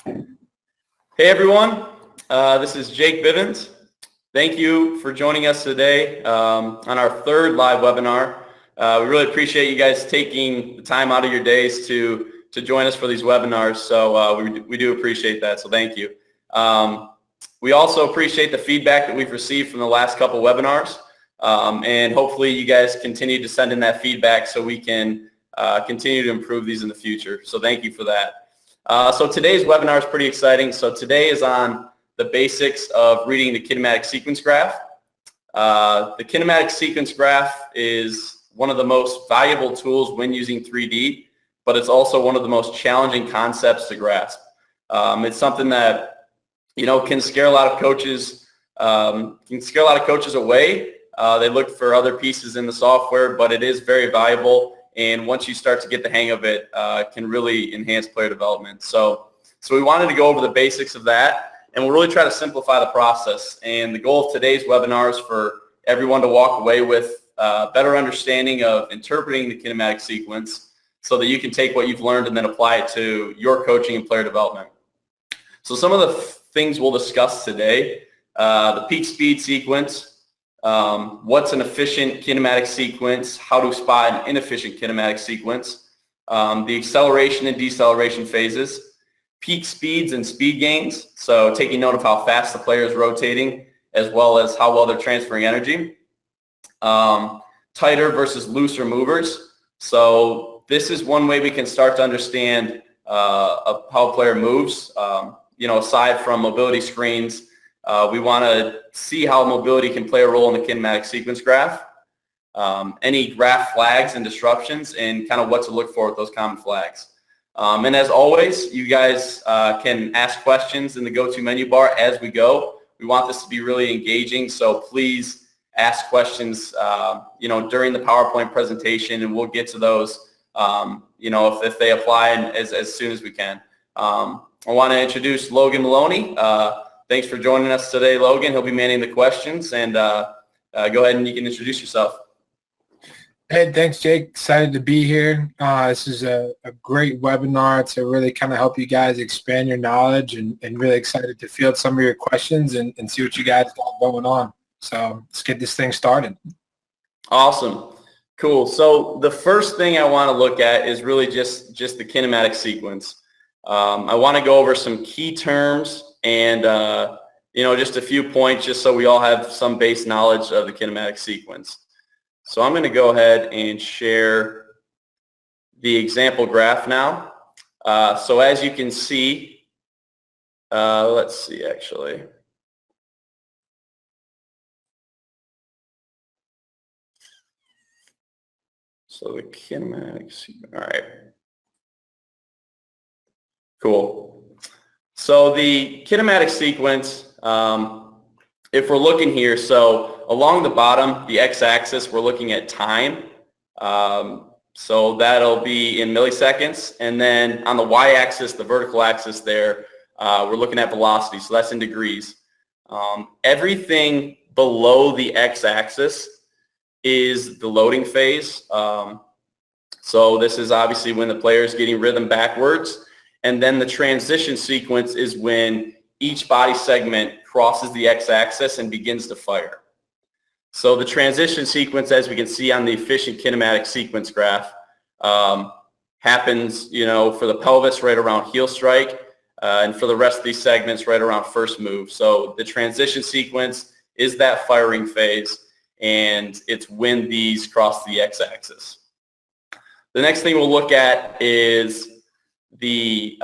Hey everyone, this is Jake Bivens. Thank you for joining us today on our third live webinar. We really appreciate you guys taking the time out of your days to join us for these webinars. So we do appreciate that, so thank you. We also appreciate the feedback that we've received from the last couple webinars, and hopefully you guys continue to send in that feedback so we can continue to improve these in the future. So thank you for that. So today's webinar is pretty exciting. So today is on the basics of reading the kinematic sequence graph. The kinematic sequence graph is one of the most valuable tools when using 3D, but it's also one of the most challenging concepts to grasp. It's something that, you know, can scare a lot of coaches, away. They look for other pieces in the software, but it is very valuable. And once you start to get the hang of it, can really enhance player development. So we wanted to go over the basics of that, and we'll really try to simplify the process. And the goal of today's webinar is for everyone to walk away with a better understanding of interpreting the kinematic sequence so that you can take what you've learned and then apply it to your coaching and player development. So some of the things we'll discuss today, the peak speed sequence, what's an efficient kinematic sequence, how to spot an inefficient kinematic sequence, the acceleration and deceleration phases, peak speeds and speed gains, so taking note of how fast the player is rotating as well as how well they're transferring energy, tighter versus looser movers. So this is one way we can start to understand how a player moves. You know, aside from mobility screens, we want to see how mobility can play a role in the kinematic sequence graph, any graph flags and disruptions, and kind of what to look for with those common flags. And as always, you guys can ask questions in the go-to menu bar as we go. We want this to be really engaging, so please ask questions, you know, during the PowerPoint presentation, and we'll get to those, you know, if they apply as soon as we can. I want to introduce Logan Maloney. Thanks for joining us today, Logan. He'll be manning the questions, and go ahead and you can introduce yourself. Hey, thanks, Jake. Excited to be here. This is a great webinar to really kind of help you guys expand your knowledge, and really excited to field some of your questions and see what you guys got going on. So let's get this thing started. Awesome. Cool. So the first thing I want to look at is really just the kinematic sequence. I want to go over some key terms and, you know, just a few points just so we all have some base knowledge of the kinematic sequence. So I'm going to go ahead and share the example graph now. So as you can see, let's see actually. So the kinematic sequence, all right. Cool. So the kinematic sequence, if we're looking here, so along the bottom, the x-axis, we're looking at time. So that'll be in milliseconds. And then on the y-axis, the vertical axis there, we're looking at velocity. So that's in degrees. Everything below the x-axis is the loading phase. So this is obviously when the player is getting rhythm backwards. And then the transition sequence is when each body segment crosses the x-axis and begins to fire. So the transition sequence, as we can see on the efficient kinematic sequence graph, happens, you know, for the pelvis right around heel strike, and for the rest of these segments right around first move. So the transition sequence is that firing phase, and it's when these cross the x-axis. The next thing we'll look at is the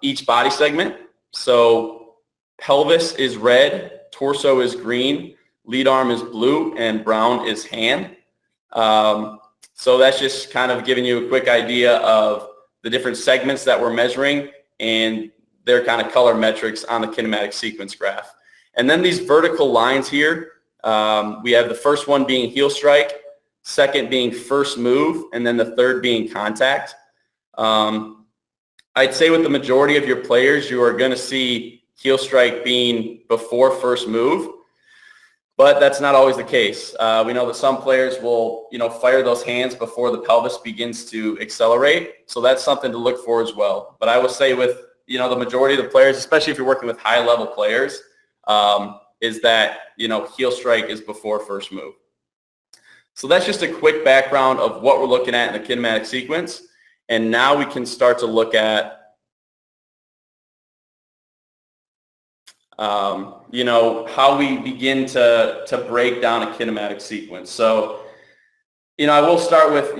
each body segment. So pelvis is red, torso is green, lead arm is blue, and brown is hand. So that's just kind of giving you a quick idea of the different segments that we're measuring and their kind of color metrics on the kinematic sequence graph. And then these vertical lines here, we have the first one being heel strike, second being first move, and then the third being contact. I'd say with the majority of your players, you are going to see heel strike being before first move, but that's not always the case. We know that some players will, you know, fire those hands before the pelvis begins to accelerate, so that's something to look for as well. But I would say with the majority of the players, especially if you're working with high level players, is that, heel strike is before first move. So that's just a quick background of what we're looking at in the kinematic sequence. And now we can start to look at, how we begin to break down a kinematic sequence. So, I will start with,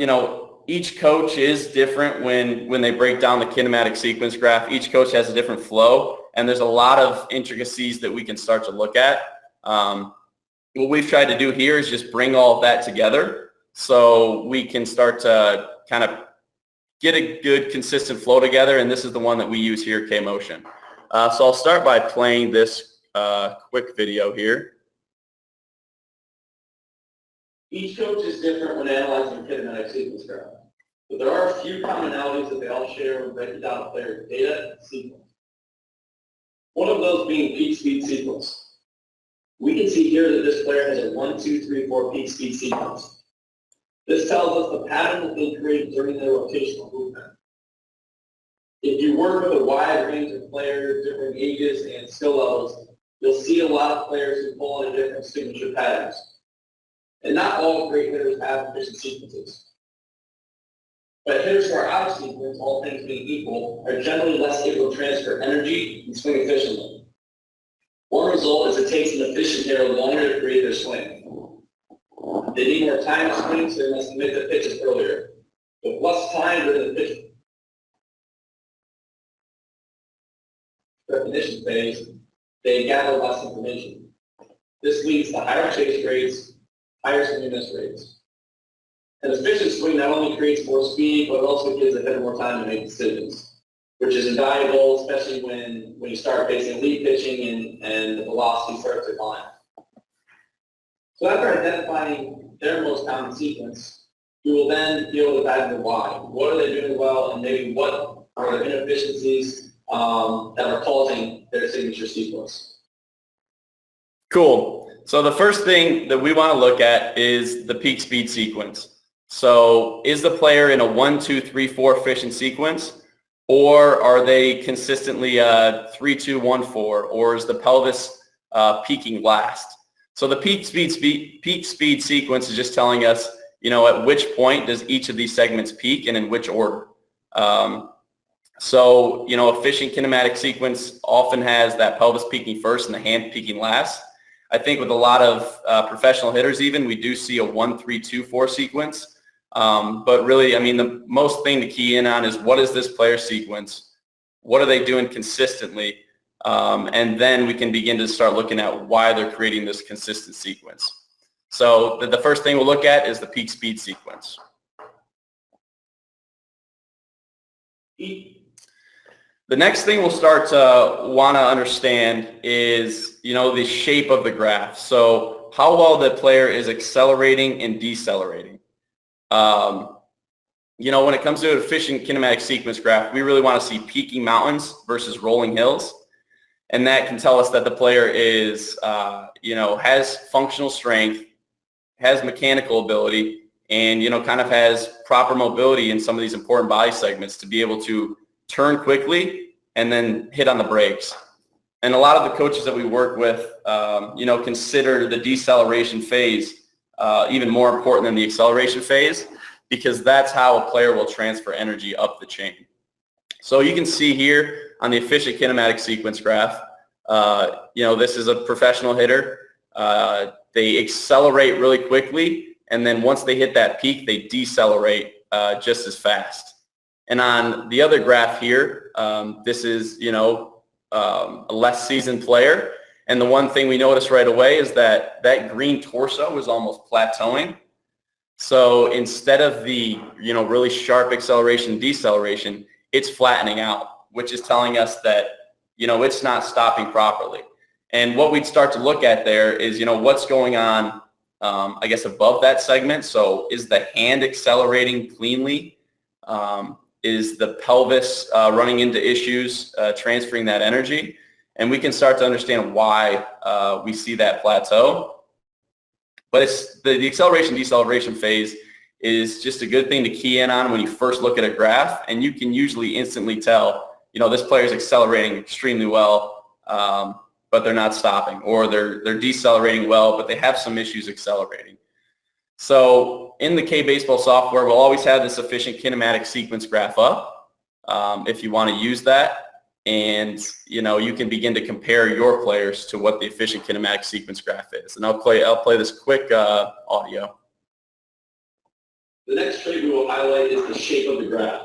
each coach is different when they break down the kinematic sequence graph. Each coach has a different flow, and there's a lot of intricacies that we can start to look at. What we've tried to do here is just bring all of that together so we can start to kind of get a good consistent flow together, and this is the one that we use here at K-Motion. So I'll start by playing this quick video here. Each coach is different when analyzing kinematic sequence graph, but there are a few commonalities that they all share when breaking down a player's data and sequence. One of those being peak speed sequence. We can see here that this player has a 1, 2, 3, 4 peak speed sequence. This tells us the pattern that they create during their rotational movement. If you work with a wide range of players, different ages and skill levels, you'll see a lot of players who pull in different signature patterns. And not all great hitters have efficient sequences. But hitters who are out of sequence, all things being equal, are generally less able to transfer energy and swing efficiently. One result is it takes an efficient hitter longer to create their swing. They need more time to swing, so they must commit the pitches earlier. With less time during the pitch recognition phase, they gather less information. This leads to higher chase rates, higher swing miss rates. An efficient swing not only creates more speed, but it also gives the hitter more time to make decisions, which is invaluable, especially when you start facing elite pitching and the velocity starts to climb. So after identifying their most common sequence, we will then be able to dive into why. What are they doing well, and maybe what are their inefficiencies that are causing their signature sequence. Cool. So the first thing that we want to look at is the peak speed sequence. So is the player in a 1, 2, 3, 4 efficient sequence, or are they consistently 3, 2, 1, 4, or is the pelvis peaking last? So the peak speed sequence is just telling us, at which point does each of these segments peak and in which order. So, efficient kinematic sequence often has that pelvis peaking first and the hand peaking last. I think with a lot of professional hitters even, we do see a 1, 3, 2, 4 sequence. But really, the most thing to key in on is what is this player sequence? What are they doing consistently? And then we can begin to start looking at why they're creating this consistent sequence. So the first thing we'll look at is the peak speed sequence. The next thing we'll start to want to understand is, the shape of the graph. So how well the player is accelerating and decelerating. When it comes to an efficient kinematic sequence graph, we really want to see peaking mountains versus rolling hills. And that can tell us that the player is, has functional strength, has mechanical ability, and, kind of has proper mobility in some of these important body segments to be able to turn quickly and then hit on the brakes. And a lot of the coaches that we work with, consider the deceleration phase even more important than the acceleration phase, because that's how a player will transfer energy up the chain. So you can see here on the efficient kinematic sequence graph, this is a professional hitter. They accelerate really quickly, and then once they hit that peak, they decelerate just as fast. And on the other graph here, this is, a less seasoned player. And the one thing we notice right away is that that green torso is almost plateauing. So instead of the, really sharp acceleration, deceleration, it's flattening out, which is telling us that, it's not stopping properly. And what we'd start to look at there is, what's going on, above that segment. So is the hand accelerating cleanly? Is the pelvis running into issues, transferring that energy? And we can start to understand why we see that plateau. But it's the acceleration deceleration phase is just a good thing to key in on when you first look at a graph, and you can usually instantly tell, this player is accelerating extremely well, but they're not stopping, or they're decelerating well, but they have some issues accelerating. So in the K-Baseball software, we'll always have this efficient kinematic sequence graph up if you want to use that. And, you can begin to compare your players to what the efficient kinematic sequence graph is. And I'll play this quick audio. The next trait we will highlight is the shape of the graph.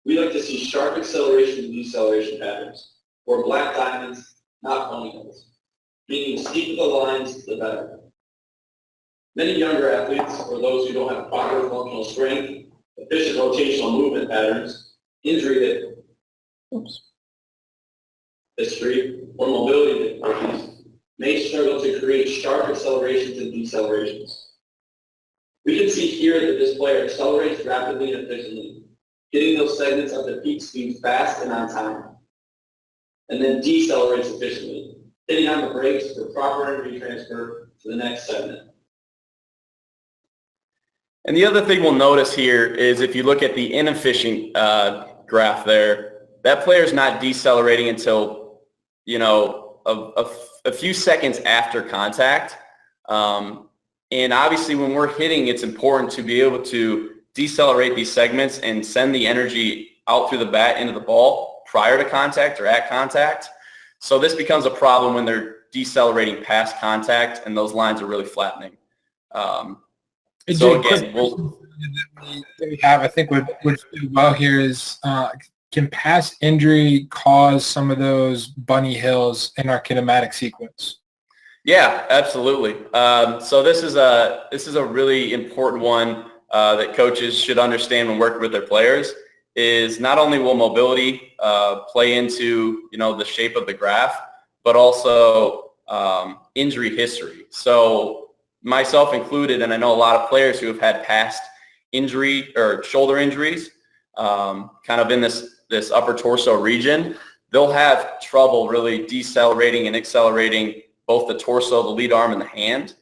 We like to see sharp acceleration and deceleration patterns, or black diamonds, not ponytails, meaning the steeper the lines, the better. Many younger athletes, or those who don't have proper functional strength, efficient rotational movement patterns, injury history, or mobility difficulties, may struggle to create sharp accelerations and decelerations. We can see here that this player accelerates rapidly and efficiently, getting those segments up to peak speed fast and on time, and then decelerates efficiently, hitting on the brakes for proper energy transfer to the next segment. And the other thing we'll notice here is if you look at the inefficient graph there, that player is not decelerating until, a few seconds after contact. And obviously when we're hitting, it's important to be able to decelerate these segments and send the energy out through the bat into the ball prior to contact or at contact. So this becomes a problem when they're decelerating past contact and those lines are really flattening. So again, we have, I think would do well here is, can past injury cause some of those bunny hills in our kinematic sequence? Yeah, absolutely. So this is a really important one that coaches should understand when working with their players. Is not only will mobility play into the shape of the graph, but also injury history. So myself included, and I know a lot of players who have had past injury or shoulder injuries, kind of in this upper torso region, they'll have trouble really decelerating and accelerating both the torso, the lead arm, and the hand.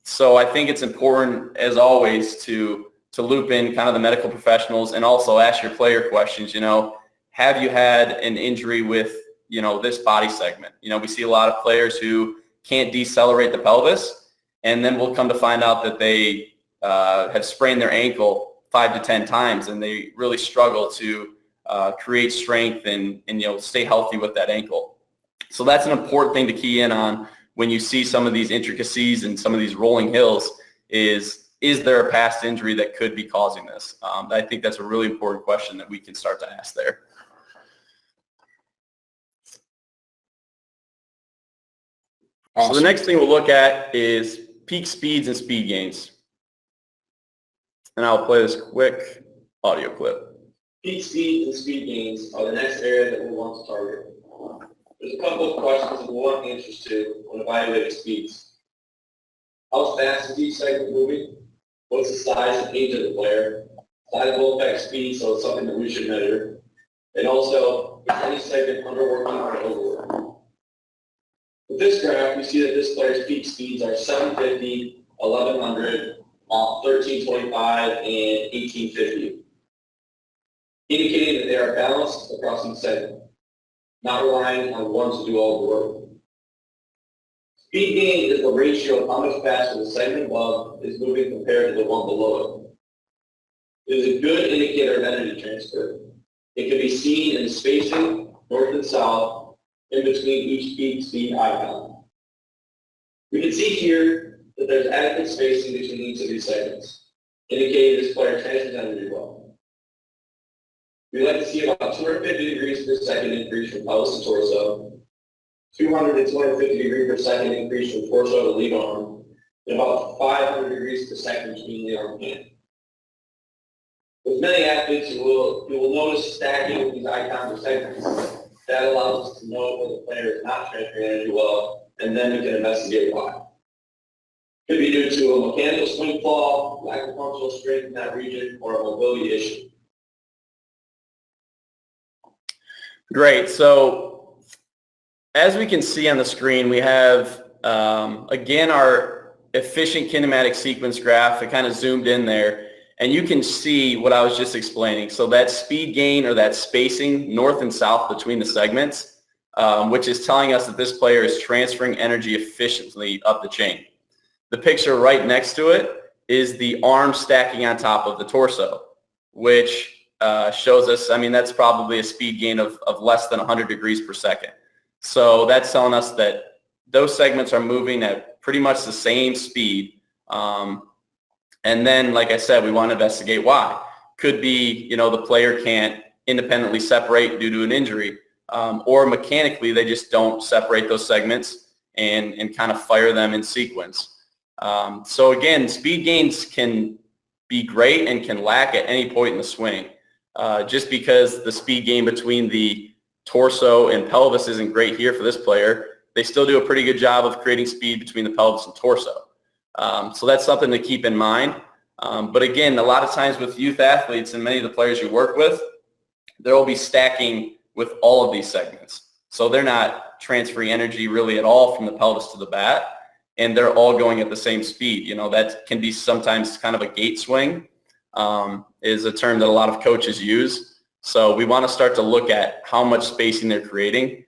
So I think it's important, as always, to loop in kind of the medical professionals and also ask your player questions. Have you had an injury with this body segment? We see a lot of players who can't decelerate the pelvis, and then we'll come to find out that they have sprained their ankle 5 to 10 times, and they really struggle to create strength and stay healthy with that ankle. So that's an important thing to key in on when you see some of these intricacies and some of these rolling hills. Is there a past injury that could be causing this? I think that's a really important question that we can start to ask there. Awesome. So the next thing we'll look at is peak speeds and speed gains. And I'll play this quick audio clip. Peak speeds and speed gains are the next area that we want to target. There's a couple of questions that we want answers to when evaluating speeds. How fast is each segment moving? What's the size and age of the player? Size will affect speed, so it's something that we should measure. And also, is any segment underworking or overworking? With this graph, we see that this player's peak speeds are 750, 1100, 1325, and 1850, indicating that they are balanced across each segment, not relying on one to do all the work. Speed gain is the ratio of how much faster the segment above is moving compared to the one below it. It is a good indicator of energy transfer. It can be seen in the spacing, north and south, in between each peak speed icon. We can see here that there's adequate spacing between each of these segments, indicating this player transfers energy well. We like to see about 250 degrees per second increase from pelvis to torso, 200 to 250 degrees per second increase from torso to lead arm, and about 500 degrees per second between the arm and hand. With many athletes, you will notice stacking of these icons or segments. That allows us to know when the player is not transferring energy well, and then we can investigate why. Could be due to a mechanical swing flaw, lack of functional strength in that region, or a mobility issue. Great. So as we can see on the screen, we have, again, our efficient kinematic sequence graph. It kind of zoomed in there. And you can see what I was just explaining. So that speed gain or that spacing north and south between the segments, which is telling us that this player is transferring energy efficiently up the chain. The picture right next to it is the arm stacking on top of the torso, which shows us, I mean, that's probably a speed gain of less than 100 degrees per second. So that's telling us that those segments are moving at pretty much the same speed. And then, like I said, we want to investigate why. Could be, the player can't independently separate due to an injury, or mechanically they just don't separate those segments and kind of fire them in sequence. So again, speed gains can be great and can lack at any point in the swing. Just because the speed gain between the torso and pelvis isn't great here for this player, they still do a pretty good job of creating speed between the pelvis and torso. So that's something to keep in mind. But again, a lot of times with youth athletes and many of the players you work with, there will be stacking with all of these segments. So they're not transferring energy really at all from the pelvis to the bat, and they're all going at the same speed. That can be sometimes kind of a gate swing, is a term that a lot of coaches use. So we want to start to look at how much spacing they're creating.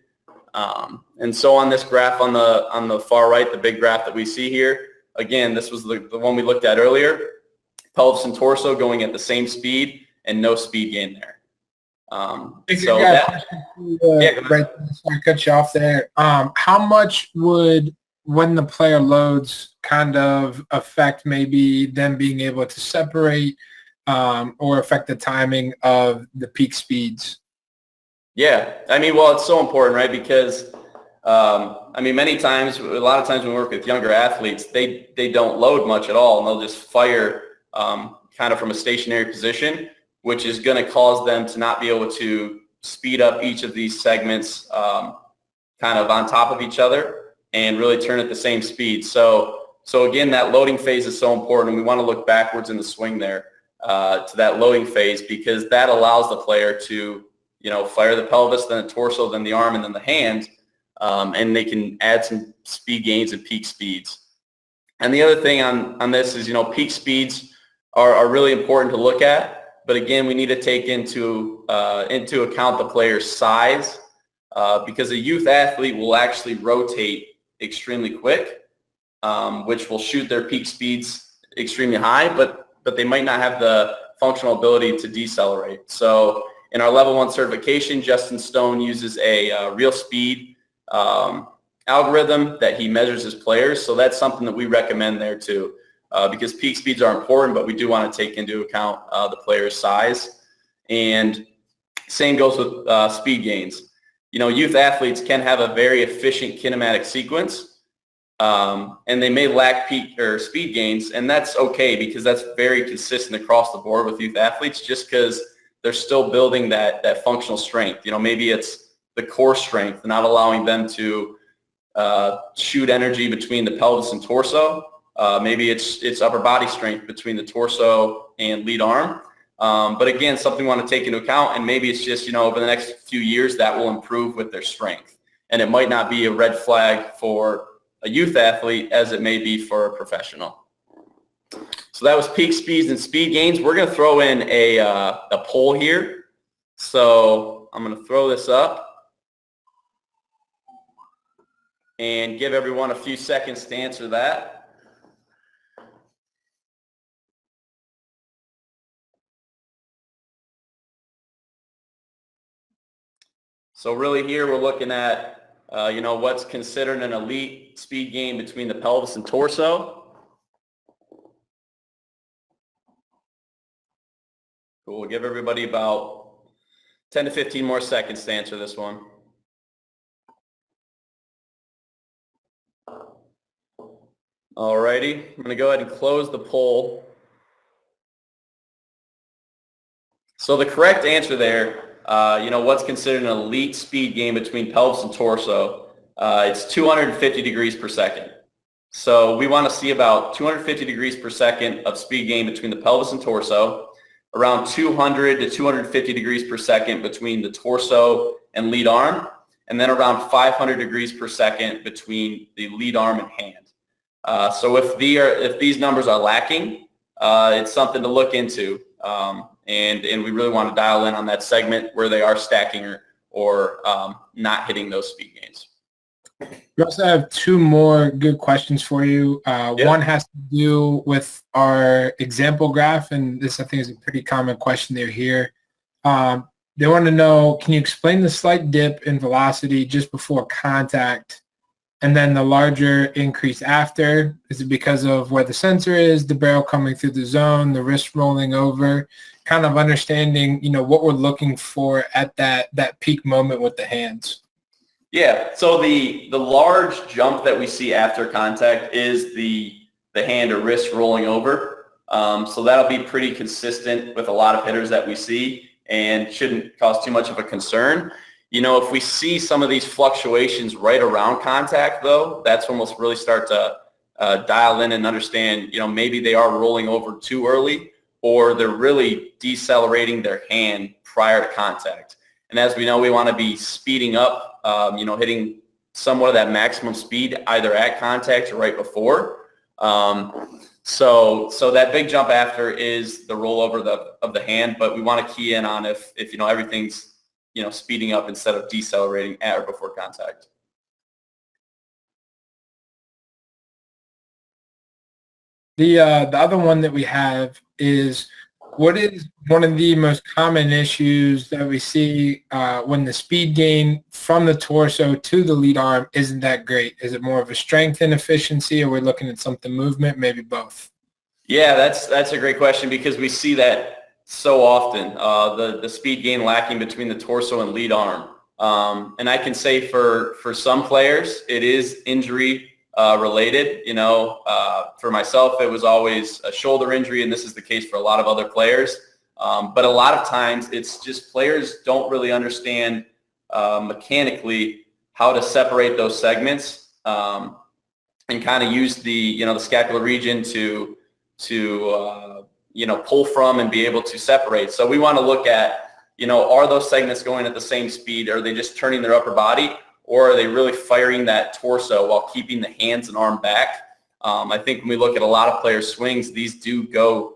And so on this graph on the far right, the big graph that we see here, again, this was the one we looked at earlier. Pelvis and torso going at the same speed and no speed gain there. So right, sorry, cut you off there. How much would, when the player loads, kind of affect maybe them being able to separate or affect the timing of the peak speeds? Yeah, I mean, well, it's so important, right? Because many times, a lot of times when we work with younger athletes, they don't load much at all, and they'll just fire kind of from a stationary position, which is going to cause them to not be able to speed up each of these segments kind of on top of each other and really turn at the same speed. So again, that loading phase is so important, and we want to look backwards in the swing there to that loading phase, because that allows the player to fire the pelvis, then the torso, then the arm, and then the hand. And they can add some speed gains and peak speeds. And the other thing on this is, peak speeds are really important to look at. But again, we need to take into account the player's size, because a youth athlete will actually rotate extremely quick, which will shoot their peak speeds extremely high, but they might not have the functional ability to decelerate. So in our level 1 certification, Justin Stone uses a real speed algorithm that he measures his players. So that's something that we recommend there too, because peak speeds are important, but we do want to take into account the player's size. And same goes with speed gains. Youth athletes can have a very efficient kinematic sequence, and they may lack peak or speed gains, and that's okay, because that's very consistent across the board with youth athletes, just because they're still building that functional strength. Maybe it's the core strength, not allowing them to shoot energy between the pelvis and torso. Maybe it's upper body strength between the torso and lead arm. But again, something we want to take into account, and maybe it's just, over the next few years that will improve with their strength. And it might not be a red flag for a youth athlete as it may be for a professional. So that was peak speeds and speed gains. We're going to throw in a poll here. So I'm going to throw this up and give everyone a few seconds to answer that. So really here we're looking at, what's considered an elite speed gain between the pelvis and torso. Cool. We'll give everybody about 10 to 15 more seconds to answer this one. Alrighty, I'm going to go ahead and close the poll. So the correct answer there, what's considered an elite speed gain between pelvis and torso, it's 250 degrees per second. So we want to see about 250 degrees per second of speed gain between the pelvis and torso, around 200 to 250 degrees per second between the torso and lead arm, and then around 500 degrees per second between the lead arm and hand. So if these numbers are lacking, it's something to look into. And we really want to dial in on that segment where they are stacking or not hitting those speed gains. We also have two more good questions for you. One has to do with our example graph, and this I think is a pretty common question they're here. They want to know, can you explain the slight dip in velocity just before contact and then the larger increase after? Is it because of where the sensor is, the barrel coming through the zone, the wrist rolling over? Kind of understanding, what we're looking for at that peak moment with the hands. Yeah, so the large jump that we see after contact is the hand or wrist rolling over. So that'll be pretty consistent with a lot of hitters that we see and shouldn't cause too much of a concern. If we see some of these fluctuations right around contact, though, that's when we'll really start to dial in and understand, maybe they are rolling over too early or they're really decelerating their hand prior to contact. And as we know, we want to be speeding up, hitting somewhat of that maximum speed either at contact or right before. So that big jump after is the rollover of the hand, but we want to key in on if everything's speeding up instead of decelerating at or before contact. The other one that we have is, what is one of the most common issues that we see when the speed gain from the torso to the lead arm isn't that great? Is it more of a strength inefficiency, or we're looking at something movement, maybe both? Yeah, that's a great question because we see that so often, the speed gain lacking between the torso and lead arm. And I can say for some players, it is injury related. For myself, it was always a shoulder injury, and this is the case for a lot of other players. But a lot of times, it's just players don't really understand mechanically how to separate those segments and kind of use the scapular region to pull from and be able to separate. So we want to look at, are those segments going at the same speed? Are they just turning their upper body, or are they really firing that torso while keeping the hands and arm back? I think when we look at a lot of players' swings, these do go,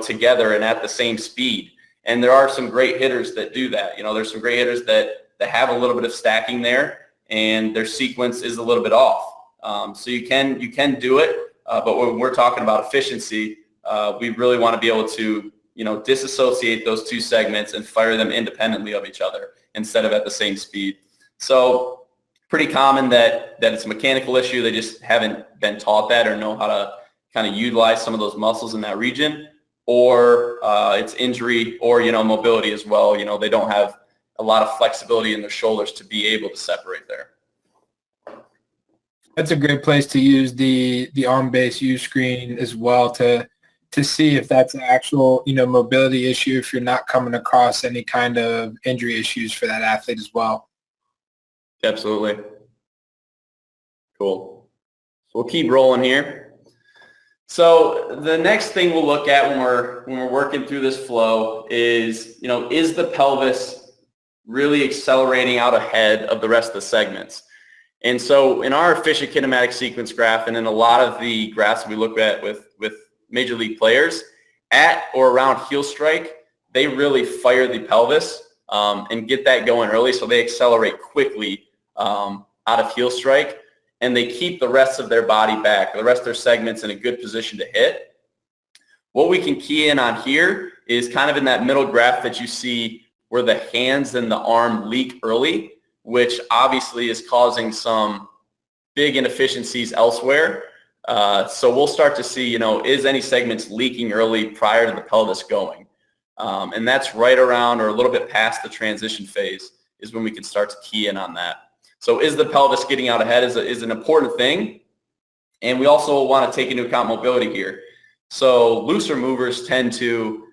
together and at the same speed. And there are some great hitters that do that. There's some great hitters that have a little bit of stacking there, and their sequence is a little bit off. So you can do it, but when we're talking about efficiency, we really want to be able to, disassociate those two segments and fire them independently of each other instead of at the same speed. So pretty common that it's a mechanical issue. They just haven't been taught that or know how to kind of utilize some of those muscles in that region, or it's injury or, mobility as well. They don't have a lot of flexibility in their shoulders to be able to separate there. That's a great place to use the arm-based U screen as well to see if that's an actual, mobility issue, if you're not coming across any kind of injury issues for that athlete as well. Absolutely. Cool. So we'll keep rolling here. So the next thing we'll look at when we're working through this flow is, is the pelvis really accelerating out ahead of the rest of the segments? And so in our efficient kinematic sequence graph, and in a lot of the graphs we look at with major league players, at or around heel strike, they really fire the pelvis and get that going early, so they accelerate quickly out of heel strike, and they keep the rest of their body back, the rest of their segments in a good position to hit. What we can key in on here is kind of in that middle graph that you see where the hands and the arm leak early, which obviously is causing some big inefficiencies elsewhere. So we'll start to see, is any segments leaking early prior to the pelvis going? And that's right around or a little bit past the transition phase is when we can start to key in on that. So is the pelvis getting out ahead is an important thing. And we also want to take into account mobility here. So looser movers tend to,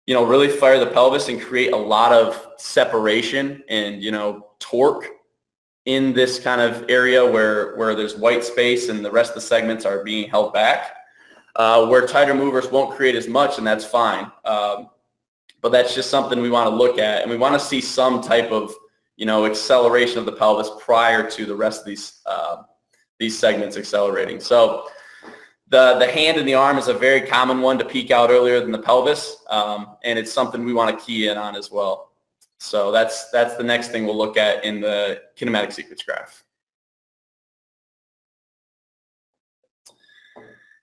really fire the pelvis and create a lot of separation and, torque in this kind of area where there's white space and the rest of the segments are being held back, where tighter movers won't create as much, and that's fine. But that's just something we want to look at, and we want to see some type of, acceleration of the pelvis prior to the rest of these segments accelerating. So The hand and the arm is a very common one to peak out earlier than the pelvis, and it's something we want to key in on as well. So that's the next thing we'll look at in the kinematic sequence graph.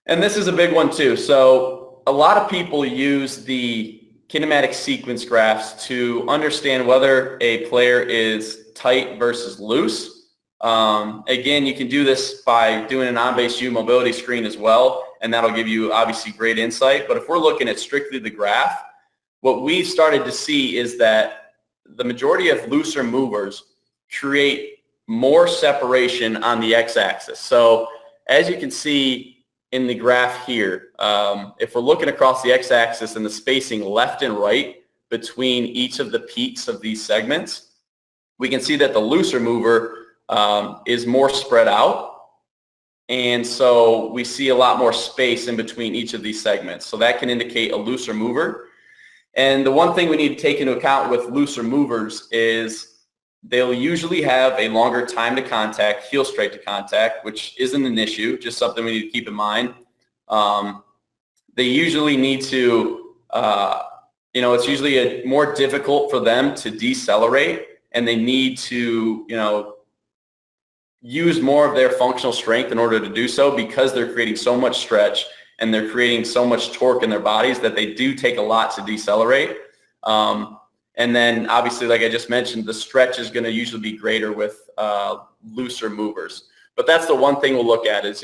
And this is a big one too. So a lot of people use the kinematic sequence graphs to understand whether a player is tight versus loose. Again, you can do this by doing an on-base U mobility screen as well, and that'll give you obviously great insight. But if we're looking at strictly the graph, what we've started to see is that the majority of looser movers create more separation on the x-axis. So as you can see in the graph here, if we're looking across the x-axis and the spacing left and right between each of the peaks of these segments, we can see that the looser mover is more spread out. And so we see a lot more space in between each of these segments. So that can indicate a looser mover. And the one thing we need to take into account with looser movers is they'll usually have a longer time to contact, heel strike to contact, which isn't an issue, just something we need to keep in mind. They usually need to, it's usually more difficult for them to decelerate, and they need to, use more of their functional strength in order to do so, because they're creating so much stretch and they're creating so much torque in their bodies that they do take a lot to decelerate. And then obviously, like I just mentioned, the stretch is going to usually be greater with looser movers. But that's the one thing we'll look at is,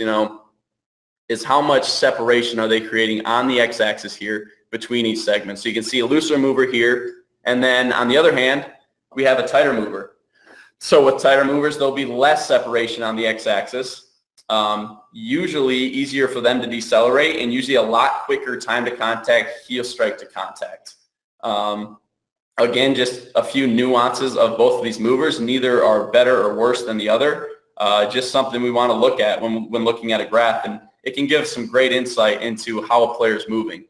is how much separation are they creating on the x-axis here between each segment. So you can see a looser mover here. And then on the other hand, we have a tighter mover. So with tighter movers, there'll be less separation on the x-axis, usually easier for them to decelerate, and usually a lot quicker time to contact, heel strike to contact. Again, just a few nuances of both of these movers. Neither are better or worse than the other. Just something we want to look at when looking at a graph, and it can give some great insight into how a player is moving.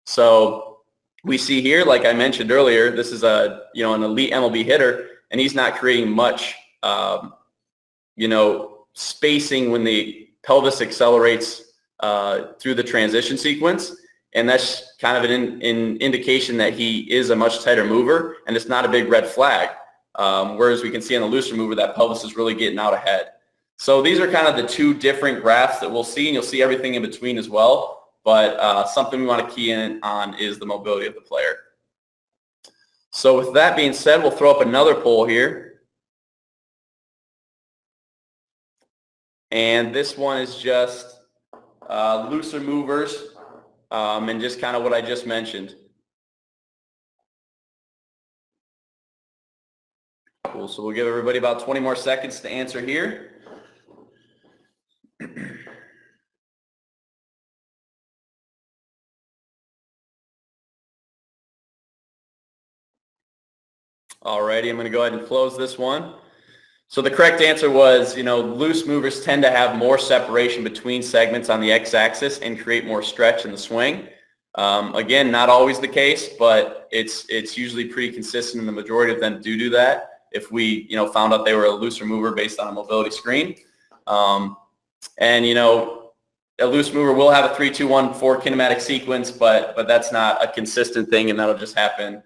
So we see here, like I mentioned earlier, this is an elite MLB hitter, and he's not creating much, spacing when the pelvis accelerates through the transition sequence. And that's kind of an indication that he is a much tighter mover, and it's not a big red flag. Whereas we can see on the looser mover that pelvis is really getting out ahead. So these are kind of the two different graphs that we'll see, and you'll see everything in between as well. But something we want to key in on is the mobility of the player. So with that being said, we'll throw up another poll here. And this one is just looser movers and just kind of what I just mentioned. Cool. So we'll give everybody about 20 more seconds to answer here. Alrighty, I'm going to go ahead and close this one. So the correct answer was, loose movers tend to have more separation between segments on the x-axis and create more stretch in the swing. Again, not always the case, but it's usually pretty consistent, and the majority of them do that if we, found out they were a looser mover based on a mobility screen. And, a loose mover will have a 3-2-1-4 kinematic sequence, but that's not a consistent thing, and that'll just happen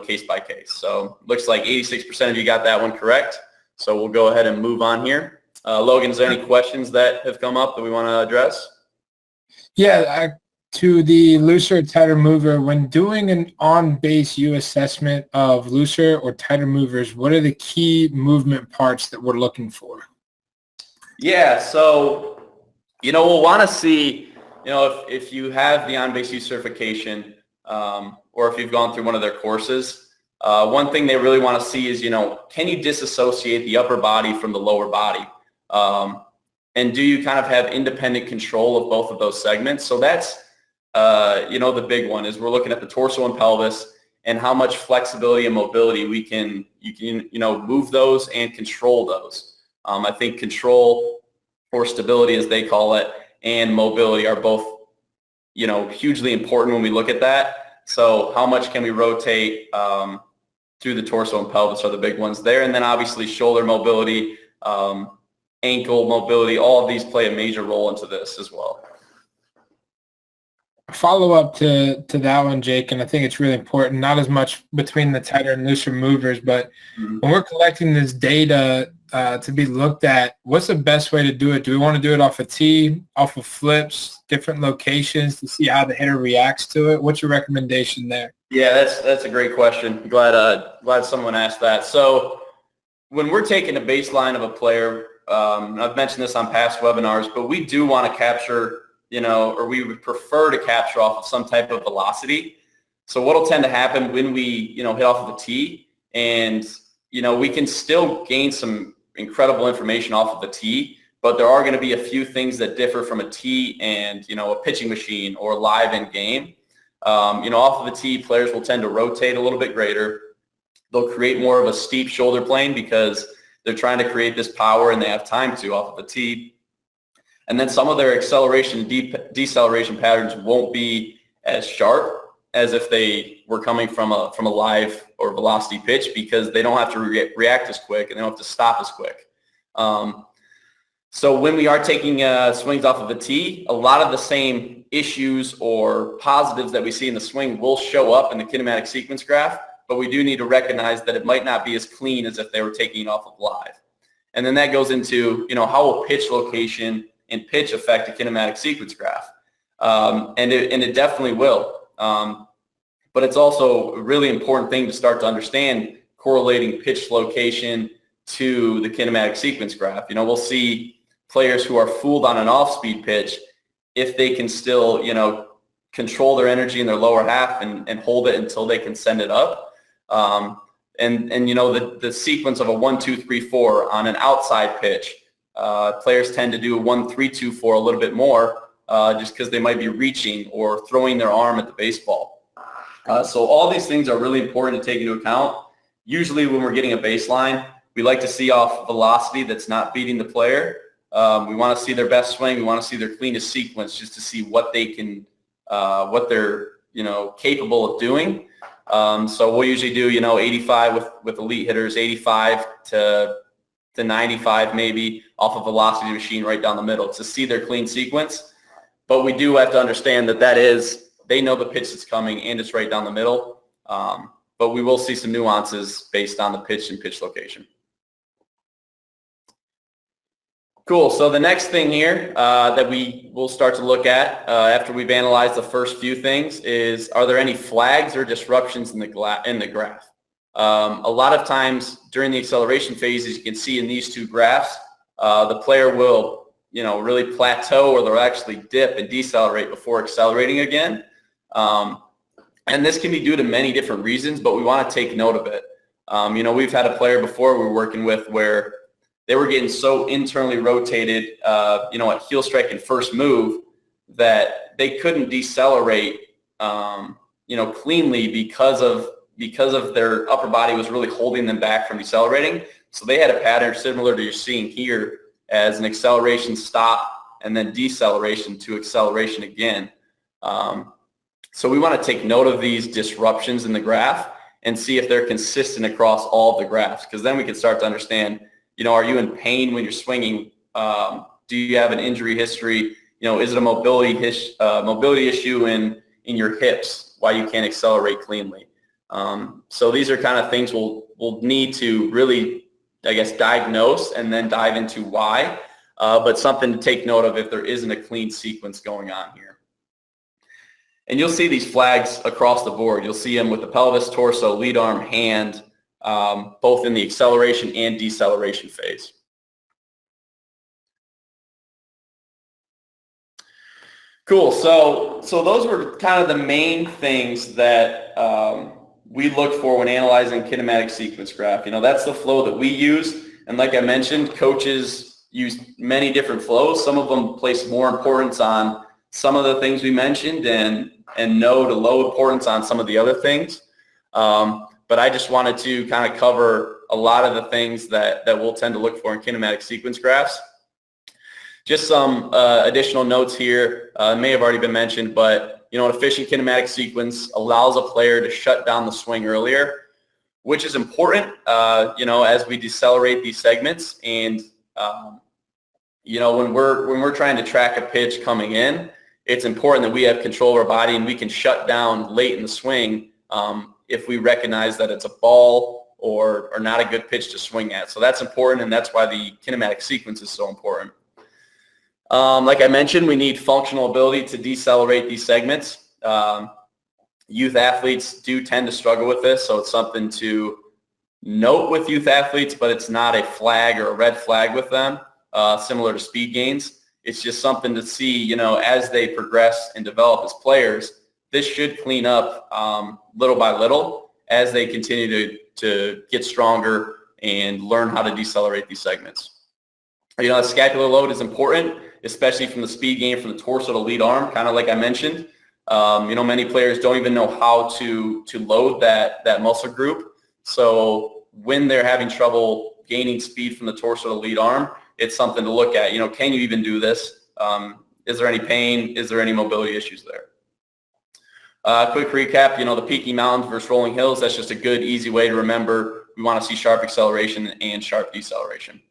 case by case. So looks like 86% of you got that one correct. So we'll go ahead and move on here. Logan, is there any questions that have come up that we want to address? Yeah, to the looser or tighter mover, when doing an on-base U assessment of looser or tighter movers, what are the key movement parts that we're looking for? Yeah, so, we'll want to see, if you have the on-base U certification, or if you've gone through one of their courses, one thing they really want to see is, can you disassociate the upper body from the lower body? And do you kind of have independent control of both of those segments? So that's, the big one is we're looking at the torso and pelvis and how much flexibility and mobility you can move those and control those. I think control, or stability as they call it, and mobility are both, hugely important when we look at that. So how much can we rotate through the torso and pelvis are the big ones there. And then obviously shoulder mobility, ankle mobility, all of these play a major role into this as well. Follow up to that one, Jake, and I think it's really important, not as much between the tighter and looser movers, but when we're collecting this data to be looked at, what's the best way to do it? Do we want to do it off a tee, off of flips, different locations to see how the hitter reacts to it? What's your recommendation there? Yeah, that's a great question. Glad someone asked that. So when we're taking a baseline of a player, I've mentioned this on past webinars, but we do want to capture, or we would prefer to capture off of some type of velocity. So what'll tend to happen when we, hit off of the tee, and, we can still gain some incredible information off of the tee, but there are going to be a few things that differ from a tee and, a pitching machine or live in game. Off of the tee, players will tend to rotate a little bit greater. They'll create more of a steep shoulder plane because they're trying to create this power and they have time to off of the tee. And then some of their acceleration and deceleration patterns won't be as sharp as if they were coming from a live or velocity pitch, because they don't have to react as quick and they don't have to stop as quick. So when we are taking swings off of the tee, a lot of the same issues or positives that we see in the swing will show up in the kinematic sequence graph, but we do need to recognize that it might not be as clean as if they were taking it off of live. And then that goes into, how will pitch location and pitch affect a kinematic sequence graph? And it definitely will. But it's also a really important thing to start to understand, correlating pitch location to the kinematic sequence graph. We'll see players who are fooled on an off-speed pitch if they can still, control their energy in their lower half and hold it until they can send it up. And the sequence of a 1-2-3-4 on an outside pitch, players tend to do a 1-3-2-4 a little bit more just because they might be reaching or throwing their arm at the baseball. So all these things are really important to take into account. Usually when we're getting a baseline, we like to see off velocity that's not beating the player. We want to see their best swing. We want to see their cleanest sequence just to see what they can, what they're, capable of doing. So we'll usually do, 85 with elite hitters, 85 to 95 maybe off a velocity machine right down the middle to see their clean sequence. But we do have to understand that is, they know the pitch that's coming and it's right down the middle. But we will see some nuances based on the pitch and pitch location. Cool. So the next thing here that we will start to look at after we've analyzed the first few things is, are there any flags or disruptions in the graph? A lot of times during the acceleration phase, as you can see in these two graphs, the player will, really plateau, or they'll actually dip and decelerate before accelerating again. And this can be due to many different reasons, but we want to take note of it. We've had a player before we were working with where they were getting so internally rotated, at heel strike and first move that they couldn't decelerate, cleanly because of their upper body was really holding them back from decelerating. So they had a pattern similar to you're seeing here as an acceleration stop and then deceleration to acceleration again. So we want to take note of these disruptions in the graph and see if they're consistent across all of the graphs, because then we can start to understand, are you in pain when you're swinging? Do you have an injury history? Is it a mobility issue in your hips, why you can't accelerate cleanly? So these are kind of things we'll need to really, diagnose and then dive into why, but something to take note of if there isn't a clean sequence going on here. And you'll see these flags across the board. You'll see them with the pelvis, torso, lead arm, hand, both in the acceleration and deceleration phase. Cool. So those were kind of the main things that we look for when analyzing kinematic sequence graph. That's the flow that we use. And like I mentioned, coaches use many different flows. Some of them place more importance on some of the things we mentioned and no to low importance on some of the other things. But I just wanted to kind of cover a lot of the things that we'll tend to look for in kinematic sequence graphs. Just some additional notes here. May have already been mentioned, but an efficient kinematic sequence allows a player to shut down the swing earlier, which is important, as we decelerate these segments. And when we're trying to track a pitch coming in, it's important that we have control of our body and we can shut down late in the swing if we recognize that it's a ball or not a good pitch to swing at. So that's important, and that's why the kinematic sequence is so important. Like I mentioned, we need functional ability to decelerate these segments. Youth athletes do tend to struggle with this, so it's something to note with youth athletes, but it's not a flag or a red flag with them, similar to speed gains. It's just something to see, as they progress and develop as players. This should clean up little by little as they continue to get stronger and learn how to decelerate these segments. The scapular load is important, especially from the speed gain from the torso to lead arm, kind of like I mentioned. Many players don't even know how to load that muscle group. So when they're having trouble gaining speed from the torso to lead arm, it's something to look at. Can you even do this? Is there any pain? Is there any mobility issues there? Quick recap, the peaking mountains versus rolling hills, that's just a good, easy way to remember. We want to see sharp acceleration and sharp deceleration.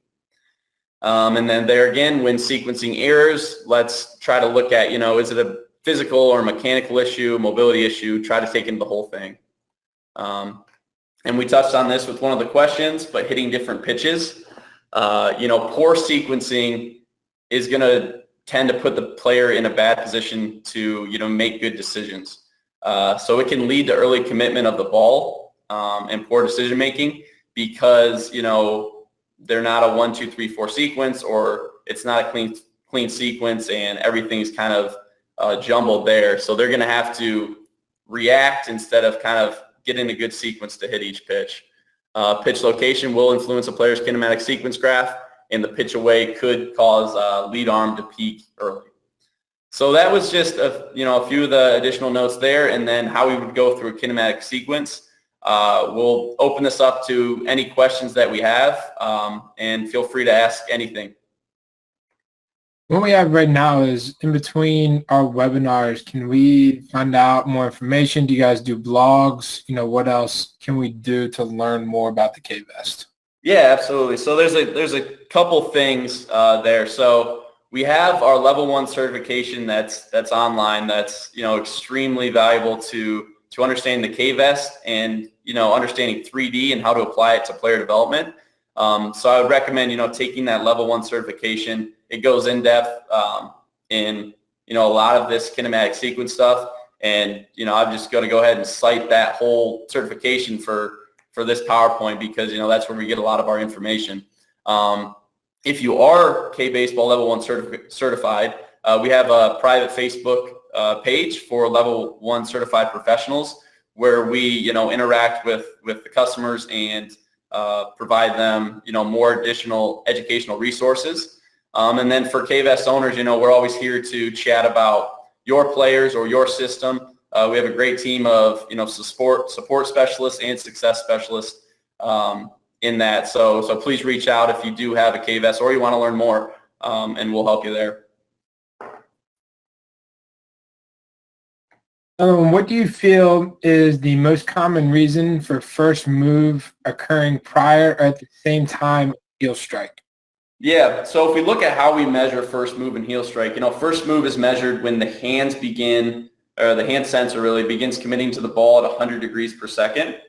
And then there again, when sequencing errors, let's try to look at, is it a physical or mechanical issue, mobility issue, try to take in the whole thing. And we touched on this with one of the questions, but hitting different pitches. Poor sequencing is going to tend to put the player in a bad position to, make good decisions. So it can lead to early commitment of the ball and poor decision making because, they're not a 1, 2, 3, 4 sequence, or it's not a clean sequence and everything's kind of jumbled there. So they're going to have to react instead of kind of getting a good sequence to hit each pitch. Pitch location will influence a player's kinematic sequence graph, and the pitch away could cause lead arm to peak early. So that was just a few of the additional notes there, and then how we would go through a kinematic sequence. We'll open this up to any questions that we have, and feel free to ask anything. What we have right now is in between our webinars, can we find out more information? Do you guys do blogs? What else can we do to learn more about the K-Vest? Yeah, absolutely. So there's a couple things there. So we have our level 1 certification that's online. That's extremely valuable to understanding the K-Vest and understanding 3D and how to apply it to player development. So I would recommend taking that level 1 certification. It goes in depth in a lot of this kinematic sequence stuff, and I'm just going to go ahead and cite that whole certification for this PowerPoint because that's where we get a lot of our information. If you are K-Baseball level 1 certified, we have a private Facebook page for level 1 certified professionals where we interact with the customers and provide them more additional educational resources. And then for K-Vest owners, we're always here to chat about your players or your system. We have a great team of support specialists and success specialists in that. So please reach out if you do have a K-Vest or you want to learn more, and we'll help you there. What do you feel is the most common reason for first move occurring prior or at the same time heel strike? Yeah, so if we look at how we measure first move and heel strike, first move is measured when the hands begin, or the hand sensor really begins committing to the ball at 100 degrees per second.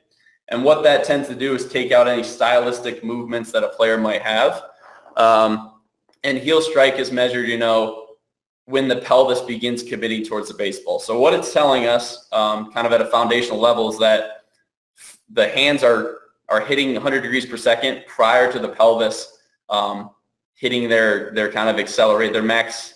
And what that tends to do is take out any stylistic movements that a player might have. And heel strike is measured, when the pelvis begins committing towards the baseball. So what it's telling us, kind of at a foundational level, is that the hands are hitting 100 degrees per second prior to the pelvis hitting their kind of accelerate, their max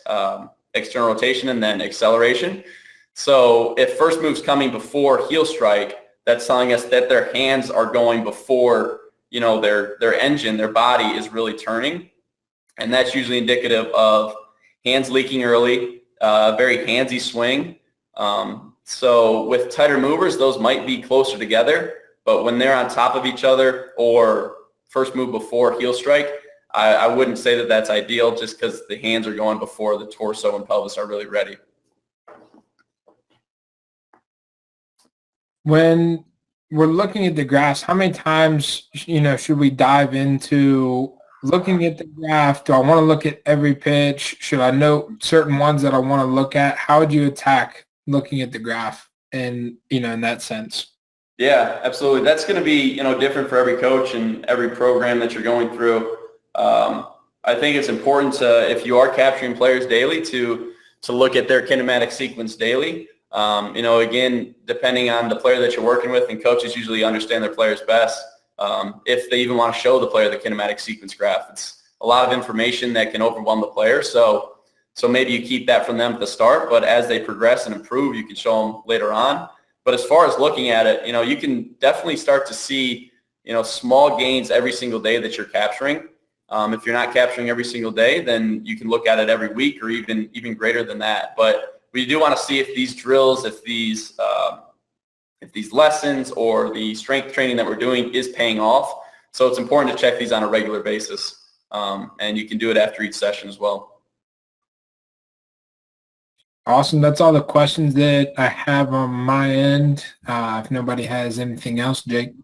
external rotation and then acceleration. So if first move's coming before heel strike, that's telling us that their hands are going before, their engine, their body is really turning. And that's usually indicative of hands leaking early, very handsy swing. So with tighter movers, those might be closer together, but when they're on top of each other or first move before heel strike, I wouldn't say that that's ideal just because the hands are going before the torso and pelvis are really ready. When we're looking at the graphs, how many times, should we dive into looking at the graph, do I want to look at every pitch? Should I note certain ones that I want to look at? How would you attack looking at the graph and, in that sense? Yeah, absolutely. That's going to be, different for every coach and every program that you're going through. I think it's important to, if you are capturing players daily, to look at their kinematic sequence daily. Again, depending on the player that you're working with, and coaches usually understand their players best. If they even want to show the player the kinematic sequence graph, it's a lot of information that can overwhelm the player. So maybe you keep that from them at the start, but as they progress and improve, you can show them later on. But as far as looking at it, you can definitely start to see, small gains every single day that you're capturing. If you're not capturing every single day, then you can look at it every week or even greater than that. But we do want to see if these drills, if these lessons or the strength training that we're doing is paying off. So it's important to check these on a regular basis. And you can do it after each session as well. Awesome. That's all the questions that I have on my end. If nobody has anything else, Jake.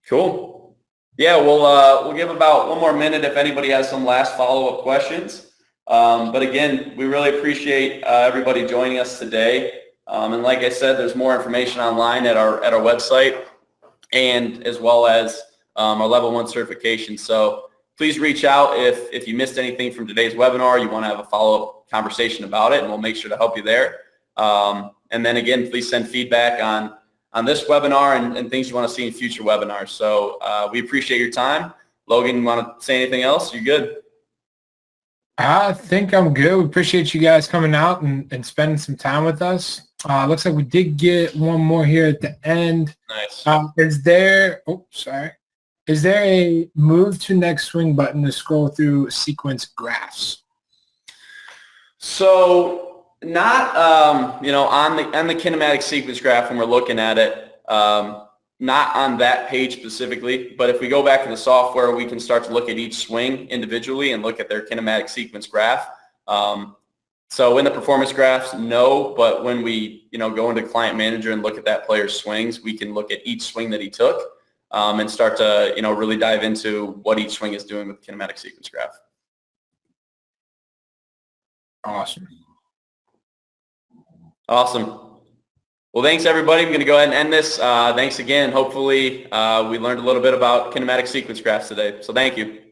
Cool. Yeah, we'll give about one more minute if anybody has some last follow-up questions. But again, we really appreciate everybody joining us today. And like I said, there's more information online at our website, and as well as our level 1 certification. So please reach out if you missed anything from today's webinar, you want to have a follow-up conversation about it, and we'll make sure to help you there. And then again, please send feedback on this webinar and things you want to see in future webinars. So we appreciate your time. Logan, you want to say anything else? You good? I think I'm good. We appreciate you guys coming out and spending some time with us. Looks like we did get one more here at the end. Nice. Is there a move to next swing button to scroll through sequence graphs? So not, on the kinematic sequence graph when we're looking at it, not on that page specifically, but if we go back to the software, we can start to look at each swing individually and look at their kinematic sequence graph. So in the performance graphs, no, but when we, go into Client Manager and look at that player's swings, we can look at each swing that he took and start to, really dive into what each swing is doing with the kinematic sequence graph. Awesome. Well, thanks, everybody. I'm going to go ahead and end this. Thanks again. Hopefully, we learned a little bit about kinematic sequence graphs today. So thank you.